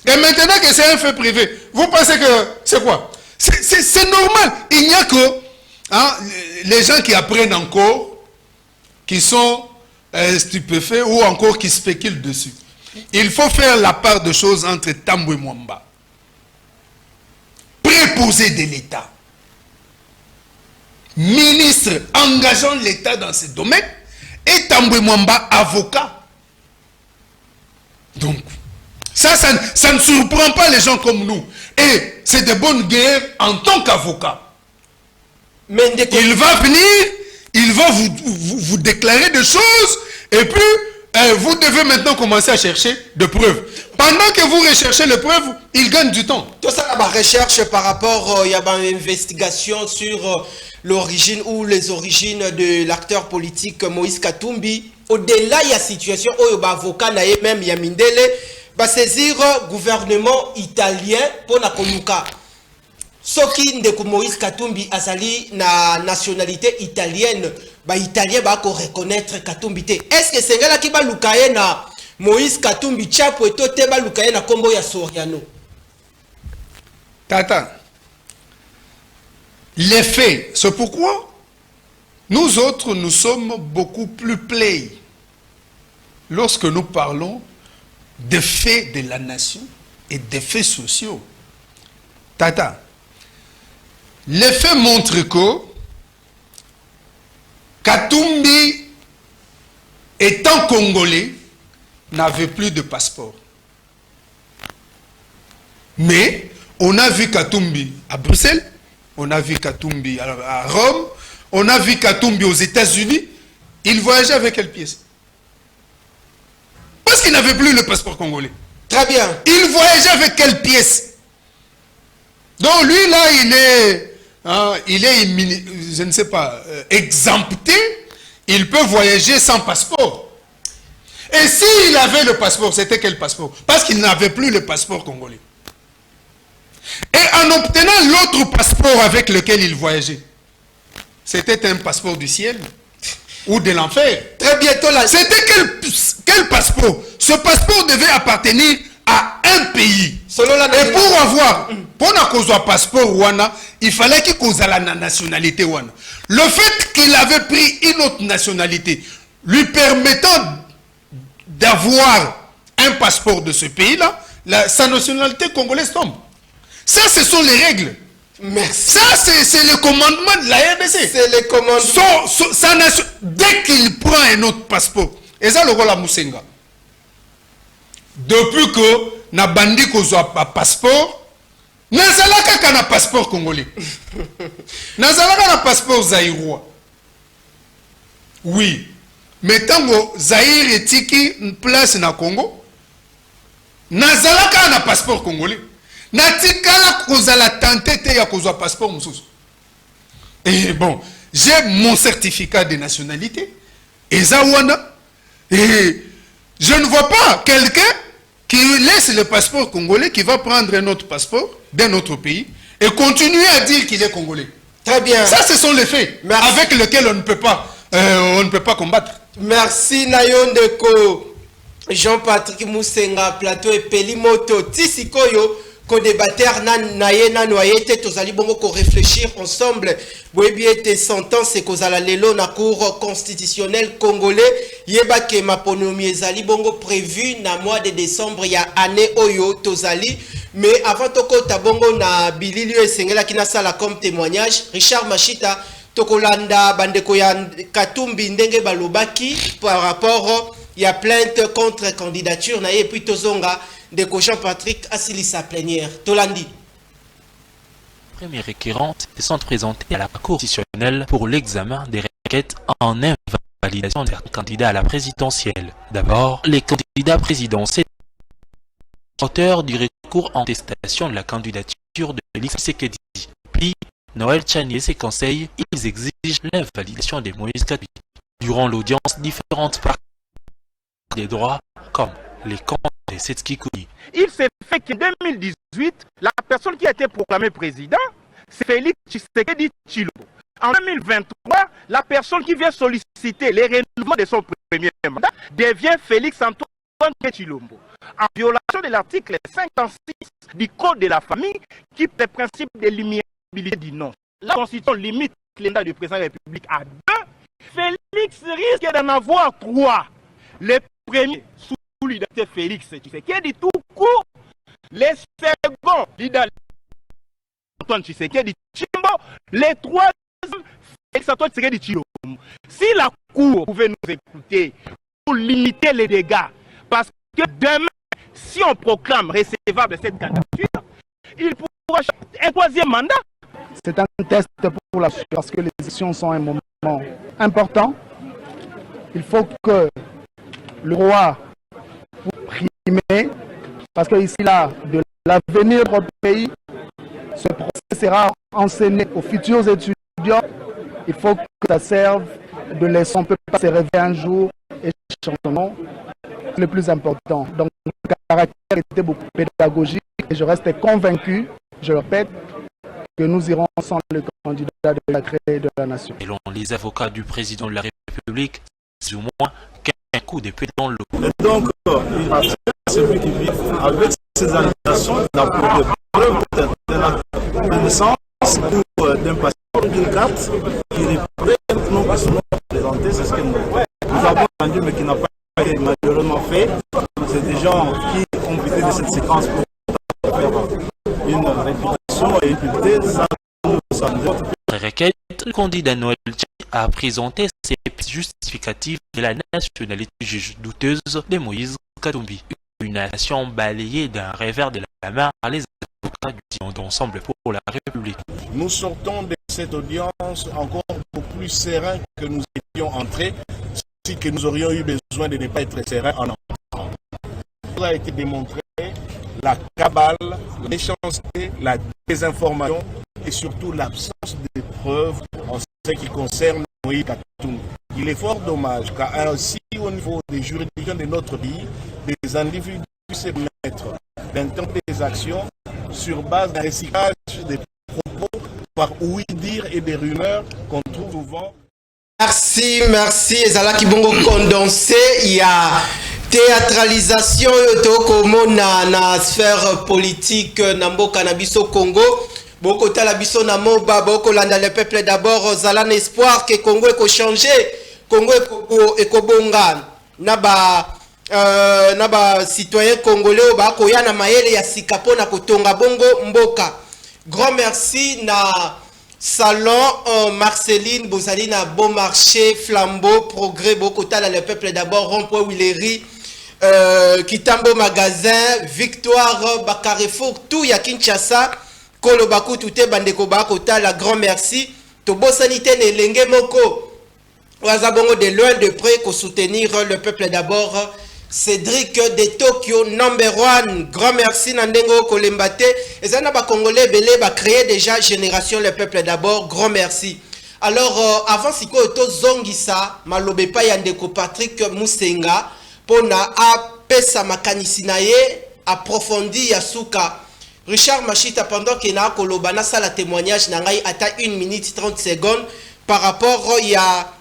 Et maintenant que c'est un fait privé, vous pensez que c'est quoi? C'est normal. Il n'y a que les gens qui apprennent encore, qui sont stupéfaits ou encore qui spéculent dessus. Il faut faire la part de choses entre Tamboué Mwamba, préposé de l'État, ministre engageant l'État dans ce domaine, et Tamboué Mwamba, avocat. Donc, ça ne surprend pas les gens comme nous. Et c'est de bonne guerre en tant qu'avocat. Il va venir, il va vous déclarer des choses, et puis vous devez maintenant commencer à chercher des preuves. Pendant que vous recherchez les preuves, il gagne du temps. Tout ça, la recherche par rapport, il y a une investigation sur l'origine ou les origines de l'acteur politique Moïse Katumbi. Au-delà, il y a situation où il y a avocat, même Yamindele, va saisir gouvernement italien pour la Konuka. Ce qui ndeko Moïse Katumbi azali na nationalité italienne, ba italien ba ko reconnaître Katumbi te. Est-ce que c'est là qui ba lukaye na Moïse Katumbi chapo eto te ba lukaye na kombo ya Soriano? Tata, les faits, c'est pourquoi nous autres nous sommes beaucoup plus play lorsque nous parlons des faits de la nation et des faits sociaux. Tata, les faits montrent que Katumbi, étant congolais, n'avait plus de passeport. Mais on a vu Katumbi à Bruxelles, on a vu Katumbi à Rome, on a vu Katumbi aux États-Unis. Il voyageait avec quelle pièce? Parce qu'il n'avait plus le passeport congolais. Très bien. Il voyageait avec quelle pièce? Donc lui là, il est, je ne sais pas, exempté. Il peut voyager sans passeport. Et s'il avait le passeport, c'était quel passeport? Parce qu'il n'avait plus le passeport congolais. Et en obtenant l'autre passeport avec lequel il voyageait, c'était un passeport du ciel ou de l'enfer. Très bientôt là. C'était quel passeport? Ce passeport devait appartenir à un pays. Et pour avoir, pour un passeport wana, il fallait qu'il cause la nationalité wana. Le fait qu'il avait pris une autre nationalité, lui permettant d'avoir un passeport de ce pays-là, sa nationalité congolaise tombe. Ça, ce sont les règles. Merci. Ça, c'est le commandement de la RDC. C'est le commandement. Dès qu'il prend un autre passeport, et ça, le rôle à Moussenga. Depuis que na bandi kozwa passeport, nazalaka kana passeport congolais. Nazalaka na passeport zaïrois. Oui. Mais tango Zaïre et Tiki place na Congo, nazalaka na passeport congolais. Natikala kozala tenté te ya kozwa passeport mususu. Et bon, j'ai mon certificat de nationalité. Et Zawana. Et je ne vois pas quelqu'un qui laisse le passeport congolais, qui va prendre un autre passeport d'un autre pays et continuer à dire qu'il est congolais. Très bien. Ça, ce sont les faits. Merci. Avec lesquels on ne peut pas combattre. Merci Nayondeko. Jean-Patrick Moussenga, plateau et Pelimoto. Tisikoyo. Qu'on débatteur na noyé tozali bongo ko réfléchir ensemble boyebi ete sentence et kozala lelo na cour constitutionnelle congolais yeba ke maponomi ezali bongo prévu na mois de décembre ya année oyo tozali mais avant tokota bongo na bilili esengela kina sala comme témoignage Richard Machita tokolanda bandeko ya Katumbi ndenge balobaki par rapport ya plainte contre candidature na et puis tozonga de Jean-Patrick Assili sa plénière. Tolandi. Premiers requérants se sont présentés à la Cour constitutionnelle pour l'examen des requêtes en invalidation des candidats à la présidentielle. D'abord, les candidats présidentiels, auteurs du recours en contestation de la candidature de Félix Tshisekedi. Puis, Noël Tchani et ses conseils, ils exigent l'invalidation de Moïse Katumbi. Durant l'audience, différentes parties des droits, comme les comptes de Setski Kouni. Il s'est fait qu'en 2018, la personne qui a été proclamée président, c'est Félix Tshisekedi Tshilombo. En 2023, la personne qui vient solliciter les renouvellements de son premier mandat devient Félix Antoine Tshilombo. En violation de l'article 56 du Code de la famille, qui est le principe de l'immuabilité du nom. La Constitution limite le mandat du président de la République à 2. Félix risque d'en avoir 3. Le premier, sous l'identité Félix Tshisekedi tout court, les seconds, l'identité Antoine Tshisekedi Tshilombo, les troisièmes, Félix Antoine Tshisekedi Tshilombo. Si la Cour pouvait nous écouter pour limiter les dégâts, parce que demain, si on proclame recevable cette candidature, il pourra chercher un troisième mandat. C'est un test pour la suite, parce que les élections sont un moment important. Il faut que le roi primer, parce que ici là, de l'avenir de notre pays, ce procès sera enseigné aux futurs étudiants. Il faut que ça serve de leçon. On ne peut pas se réveiller un jour et changement. C'est le plus important. Donc, le caractère était beaucoup pédagogique et je reste convaincu, je le répète, que nous irons sans le candidat de la créée de la nation. Selon les avocats du président de la République, c'est au moins un coup d'épée dans l'eau. Donc, celui qui vit avec ces allégations, il a prouvé preuve de la naissance d'un passeport d'une carte qui représente nos personnes présentées, c'est ce que nous avons entendu, mais qui n'a pas été malheureusement fait. C'est des gens qui ont profité de cette séquence pour faire une réputation et une publicité. Ça, nous sommes requête, le candidat Noël Tchani a présenté ses justificatifs de la nationalité juge douteuse de Moïse Katumbi. Une nation balayée d'un revers de la main par les avocats du monde ensemble pour la République. Nous sortons de cette audience encore beaucoup plus serein que nous étions entrés, si que nous aurions eu besoin de ne pas être sereins en entrant. Il a été démontré la cabale, la méchanceté, la désinformation et surtout l'absence de preuves en ce qui concerne Moïse Katumbi. Il est fort dommage qu'ainsi au niveau des juridictions de notre pays, des individus puissent se mettre d'intenter des actions sur base d'un recyclage des propos par ouï-dire et des rumeurs qu'on trouve souvent. Merci. Ezala Kibongo condensé, il y a théâtralisation na sphère politique Nambo Canabiso Congo. Boko talabiso na moba boko landa le peuple d'abord zalan espoir que Congo eko changer, Congo eko bonga na ba citoyen congolais ba ko ya na mayele ya sikapo na kotonga bongo mboka. Grand merci na salon Marceline Bozali na bon marché Flambeau Progrès boko tala le peuple d'abord rond-point Willery Kitambo magasin Victoire Bakarefour tout ya Kinshasa. Kolo baku tute bandeko bako ta la grand merci to bo sanité ne lenge moko Wazabongo de loin de près pour soutenir le peuple d'abord. Cédric de Tokyo, number one. Grand merci Nandengo Kolembate. Et ça n'a pas congolais belé va créer déjà génération le peuple d'abord. Grand merci. Alors avant siko to zongisa malobe pa yandeko Patrick Musenga pona a pesa makanisi na ye approfondi ya suka. Richard Machita pendant qu'il na kolobana ça la témoignage na ngai ata 1 minute 30 secondes par rapport ya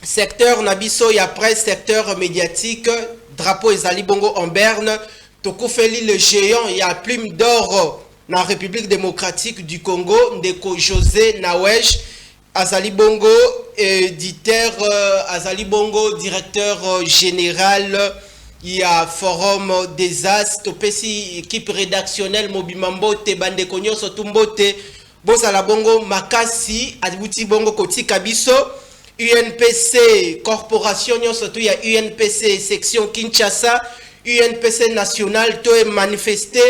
secteur nabiso ya presse secteur médiatique drapeau ezali bongo en berne tokufeli le géant ya plume d'or na République démocratique du Congo ndeko José Nawej azali bongo éditeur azali bongo directeur général ya forum des as topesi équipe rédactionnelle mobimambo te bande konyoso tumbote bozala bongo makasi abuti bongo kotika biso UNPC corporation surtout il y a UNPC section Kinshasa UNPC national to est manifesté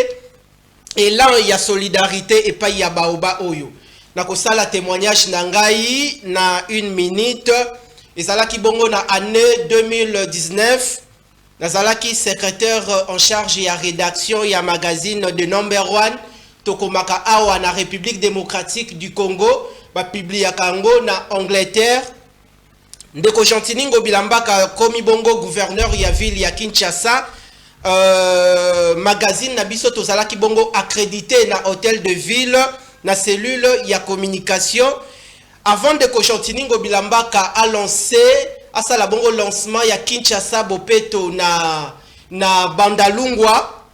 et là il y a solidarité et pas il y a baoba oyo na kosala témoignage nangai na 1 minute ezalaki bongo na année 2019 nazalaki secrétaire en charge ya rédaction ya magazine de number one tokomaka awa na République démocratique du Congo ba publia kango na Angleterre. Ndeko Chantiningo Bilambaka komi bongo gouverneur ya ville ya Kinshasa magazine na biso tozalaki bongo accrédité na hôtel de ville na cellule ya communication avant Ndeko Chantiningo Bilambaka a lancé à ça la bongo lancement ya Kinshasa Bopeto na Bandalungwa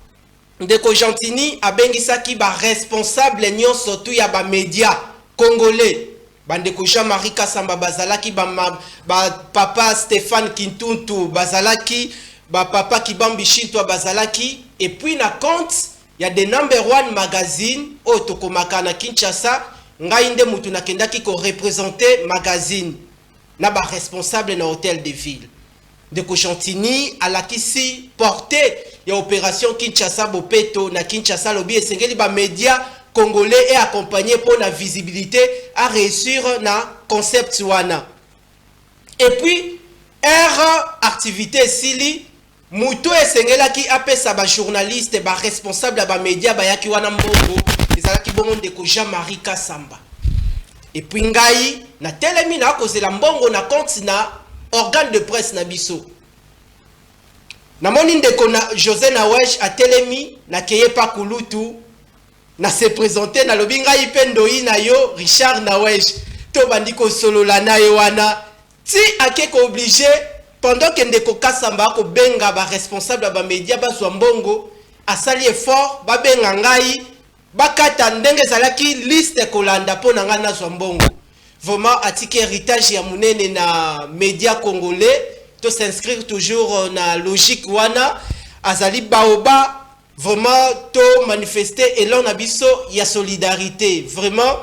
Ndeko Chantini abengisaki ba responsable nyonso tu ya ba média congolais bandeko Jean-Marie Kasamba bazalaki ba papa Stéphane Kintuntu bazalaki ba papa Kibambi Shintwa bazalaki et puis na compte il y a des number one magazine otokomaka na Kinshasa ngai nde mutu nakendaki ko représenter magazine na ba responsable na hôtel de ville Ndeko Chantini alakisi porté ya opération Kinshasa Bopeto na Kinshasa lobby esengeli ba média congolais et accompagné pour la visibilité à réussir na concept wana. Et puis activité sili muto esengela ki apesa ba journaliste ba responsable ba média ba yaki wana mbongo ezalaki bongo Ndeko Jean-Marie Kasamba. Et puis ngai na telemi na kozela mbongo na compte na organe de presse na biso. Na moni Ndeko na José Nawej a telemi na keye pa kulutu na se présenter na lobinga ipendoi na yo Richard Nawej to bandiko solo la na wana ti akeko obligé pendant que Ndeko Kasamba ko benga ba responsable ba média ba mbongo asali effort ba benga ngai bakata ndenge zalaki liste kolanda pona nga na mbongo vraiment atiki héritage ya munene na média congolais to s'inscrire toujours na logique wana azali baoba vraiment to manifester et l'on abiso ya solidarité vraiment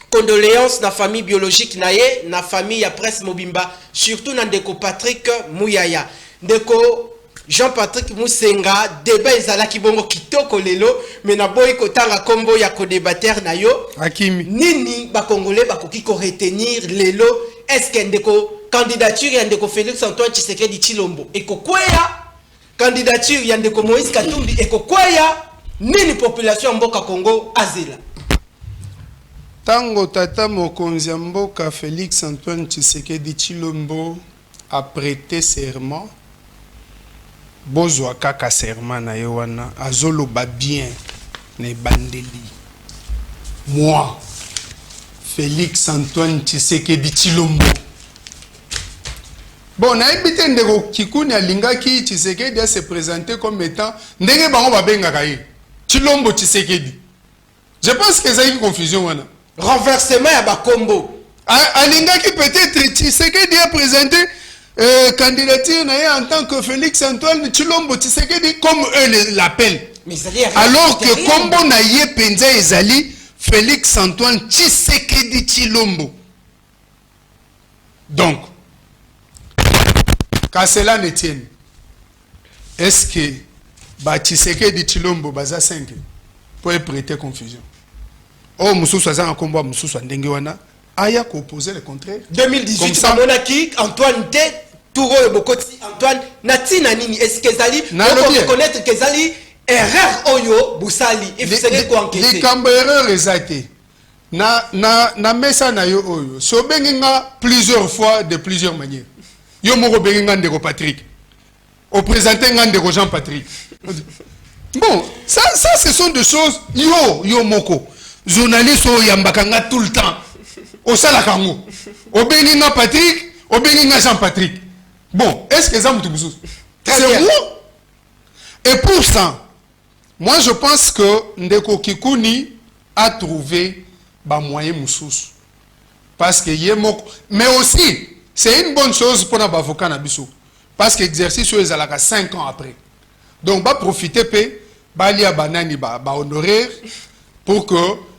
condoléances na famille biologique naye na famille ya presse mobimba surtout na Ndeko Patrick Muyaya Ndeko Jean-Patrick Musenga débat ezalaki bongo kitoko lelo mais na boy kotanga kombo ya ko débatteur na yo Hakimi nini ba congolais bakoki ko retenir lelo est-ce que Ndeko candidature ya Ndeko Félix Antoine Tshisekedi Tshilombo ekokwea candidature ya Ndeko Moïse Katumbi ekokwea nini population mboka Congo azela tango tata mokonzi ya mboka Félix Antoine Tshisekedi Tshilombo a prêté serment bozwa kaka serment na ye wana azoloba bien na bandeli moi Félix Antoine Tshisekedi Tshilombo bon na ebite Ndeko Kikuni alingaki Tshisekedi a se présenter comme étant ndenge bango babengaka ye Tshilombo Tshisekedi. Je pense que c'est une confusion wana renversement ya bakombo alingaki peut-être Tshisekedi a présenté candidature en tant que Félix Antoine Tshilombo Tshisekedi comme eux l'appellent. Alors que kombo na ye penza ezali Félix Antoine Tshisekedi Tshilombo. Donc qu'à cela ne tienne, est-ce que ba Tshisekedi Tshilombo baza 5 pour prêter confusion? Oh mususu azanga kombo mususu ndenge wana aya opposer le contraire. 2018 Monaki Antoine T Touro Bokoti Antoine Natina Nini est-ce que Zali pour reconnaître que Zali erreur oyo Boussali et vous savez quoi enquêter les cambo erreur exacté na mesa na yo oyo so benginga plusieurs fois de plusieurs manières yo moko benginga ndeko Patrick au présenter ngandeko Jean Patrick bon ça ce sont des choses yo moko journaliste o yambakanga tout le temps au salakango au benginga Patrick au benginga Jean Patrick bon est-ce que ça me touche c'est vous et pour ça moi je pense que Ndeko Kikuni a trouvé ba moyen moussous parce que yemoko mais aussi c'est une bonne chose pour l'avocat nabiso parce que l'exercice est à 5 ans après donc va profiter pe ba lia banani ba honoraire pour que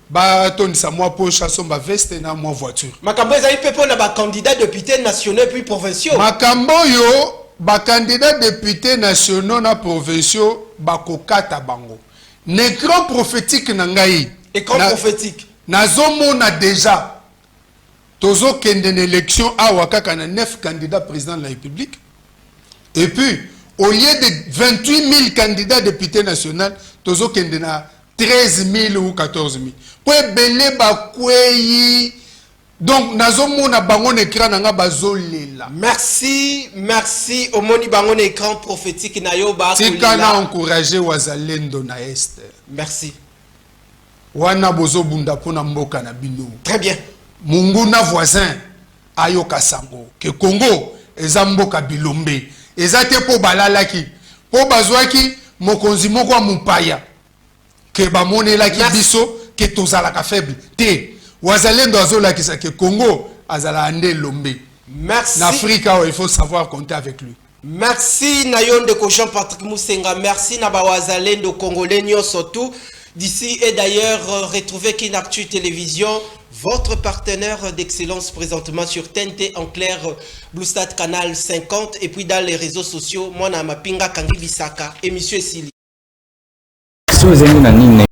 ba ton sa moi poche à son ba veste na moi voiture makambo ezali pe pona ba candidat député national puis provinciaux makambo yo ba candidat député nationaux na provinciaux ba kokata bango l'écran prophétique na ngai écran prophétique nazomona déjà tozo kende une élection à wakaka na 9 candidats président de la République et puis au lieu de 28 000 candidats députés nationaux tozo kende na 13 000 ou 14 000 pour belé ba kweyi donc nazomona bango na écran na nga bazolela merci omoni bango na écran prophétique na yo ba tika na encourager wazalendo na est merci wana bozo bunda pona mboka na bino très bien mungu na voisin ayoka sango ke Congo eza mboka bilombe eza te po balalaki po bazwaki mokonzi moko mupaya ke bamonelaki biso ke tozalaka faible te wazalendo azolakisa ke Congo azala ande lombe merci na Afrique il faut savoir compter avec lui. Merci Nayonde ko Jean-Patrick Moussenga, merci na bawazalendo congolais surtout d'ici et d'ailleurs retrouvez Kinactu Télévision, votre partenaire d'excellence présentement sur TNT en clair, Bluestat Canal 50 et puis dans les réseaux sociaux, moi na mapinga Kangi Bisaka et Monsieur Sili. So zengi na nini